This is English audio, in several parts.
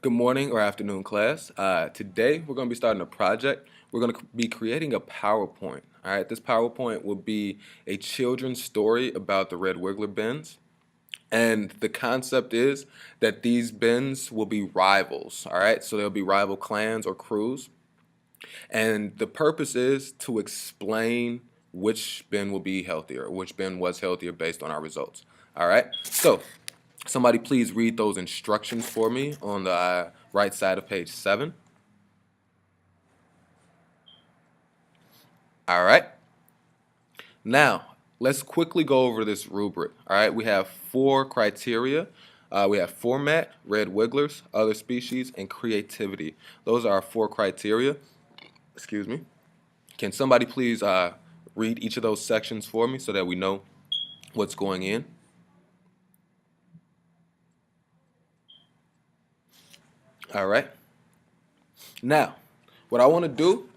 Good morning or afternoon, class. Today we're going to be starting a project. We're going to be creating a PowerPoint. All right, this PowerPoint will be a children's story about the Red Wiggler bins. And the concept is that these bins will be rivals. All right, so they'll be rival clans or crews. And the purpose is to explain which bin will be healthier, which bin was healthier based on our results. All right, so somebody please read those instructions for me on the right side of page 7. All right. Now, let's quickly go over this rubric. All right, we have 4 criteria. We have format, red wigglers, other species, and creativity. Those are our 4 criteria. Excuse me. Can somebody please read each of those sections for me so that we know what's going in? All right. Now, what I want to do,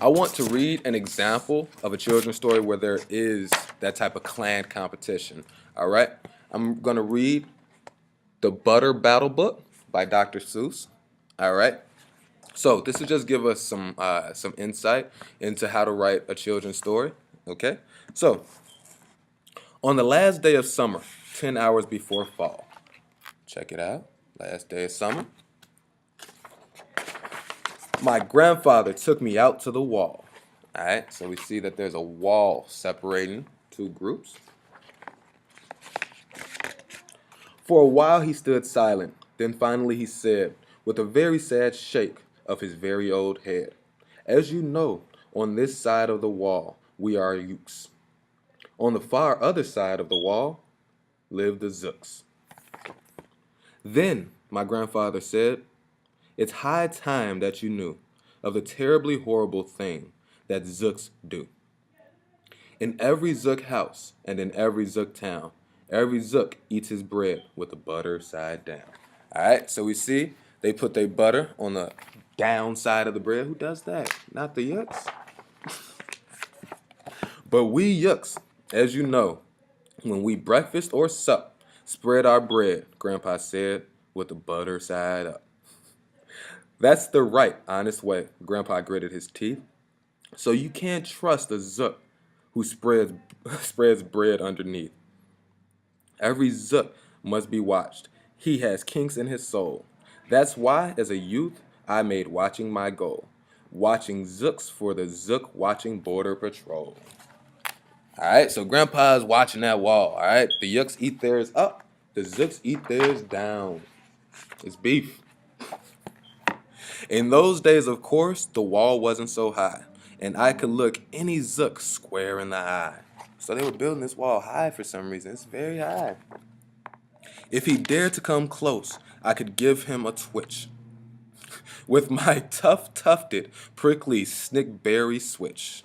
I want to read an example of a children's story where there is that type of clan competition. All right. I'm going to read The Butter Battle Book by Dr. Seuss. All right. So this will just give us some insight into how to write a children's story. Okay. So on the last day of summer, 10 hours before fall. Check it out. Last day of summer. My grandfather took me out to the wall. All right, so we see that there's a wall separating 2 groups. For a while he stood silent. Then finally he said, with a very sad shake of his very old head, as you know, on this side of the wall we are Ukes. On the far other side of the wall live the Zooks. Then my grandfather said, it's high time that you knew of the terribly horrible thing that Zooks do. In every Zook house and in every Zook town, every Zook eats his bread with the butter side down. All right, so we see they put their butter on the down side of the bread. Who does that? Not the Yuks. But we Yuks, as you know, when we breakfast or sup, spread our bread, Grandpa said, with the butter side up. That's the right, honest way, Grandpa gritted his teeth. So you can't trust a Zook who spreads bread underneath. Every Zook must be watched. He has kinks in his soul. That's why, as a youth, I made watching my goal. Watching Zooks for the Zook Watching Border Patrol. All right, so Grandpa's watching that wall. All right, the Yuks eat theirs up, the Zooks eat theirs down. It's beef. In those days, of course, the wall wasn't so high, and I could look any Zook square in the eye. So they were building this wall high for some reason. It's very high. If he dared to come close, I could give him a twitch with my tufted, prickly snickberry switch.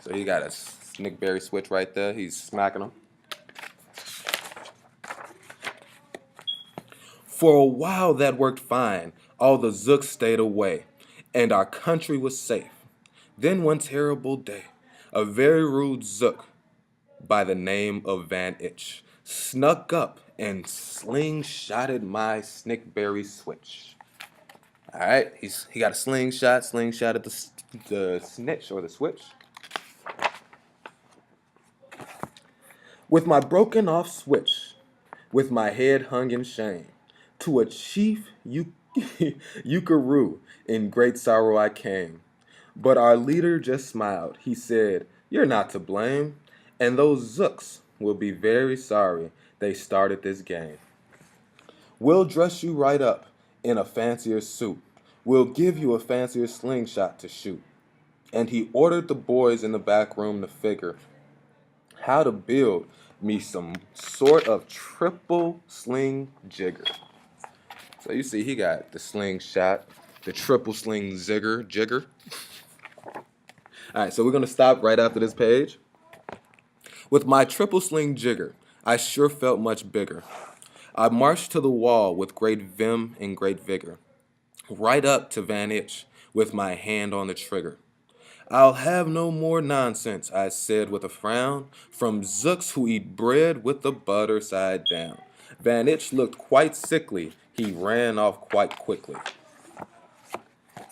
So you got a snickberry switch right there. He's smacking them. For a while that worked fine. All the Zooks stayed away, and our country was safe. Then one terrible day, a very rude Zook by the name of Van Itch snuck up and slingshotted my snickberry switch. All right, he got a slingshotted the snitch or the switch. With my broken off switch, with my head hung in shame, to a chief Yukaroo in great sorrow I came. But our leader just smiled. He said, you're not to blame, and those Zooks will be very sorry they started this game. We'll dress you right up in a fancier suit. We'll give you a fancier slingshot to shoot. And he ordered the boys in the back room to figure how to build me some sort of triple sling jigger. So you see he got the slingshot, the triple sling jigger. All right, so we're going to stop right after this page. With my triple sling jigger, I sure felt much bigger. I marched to the wall with great vim and great vigor, right up to Van Itch with my hand on the trigger. I'll have no more nonsense, I said with a frown, from Zooks who eat bread with the butter side down. Van Itch looked quite sickly. he ran off quite quickly.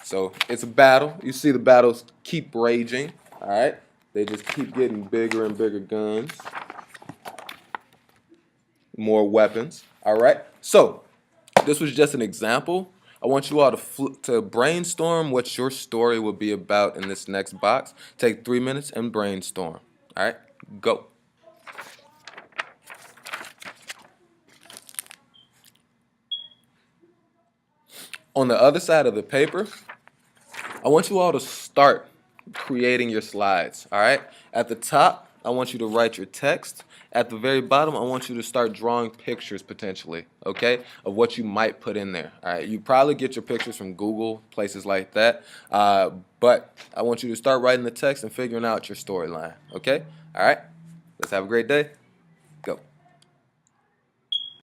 So it's a battle. You see the battles keep raging. All right. They just keep getting bigger and bigger guns. More weapons. All right. So this was just an example. I want you all to brainstorm what your story will be about in this next box. Take 3 minutes and brainstorm. All right. Go. On the other side of the paper, I want you all to start creating your slides, all right? At the top, I want you to write your text. At the very bottom, I want you to start drawing pictures potentially, okay, of what you might put in there, all right? You probably get your pictures from Google, places like that, but I want you to start writing the text and figuring out your storyline, okay? All right? Let's have a great day.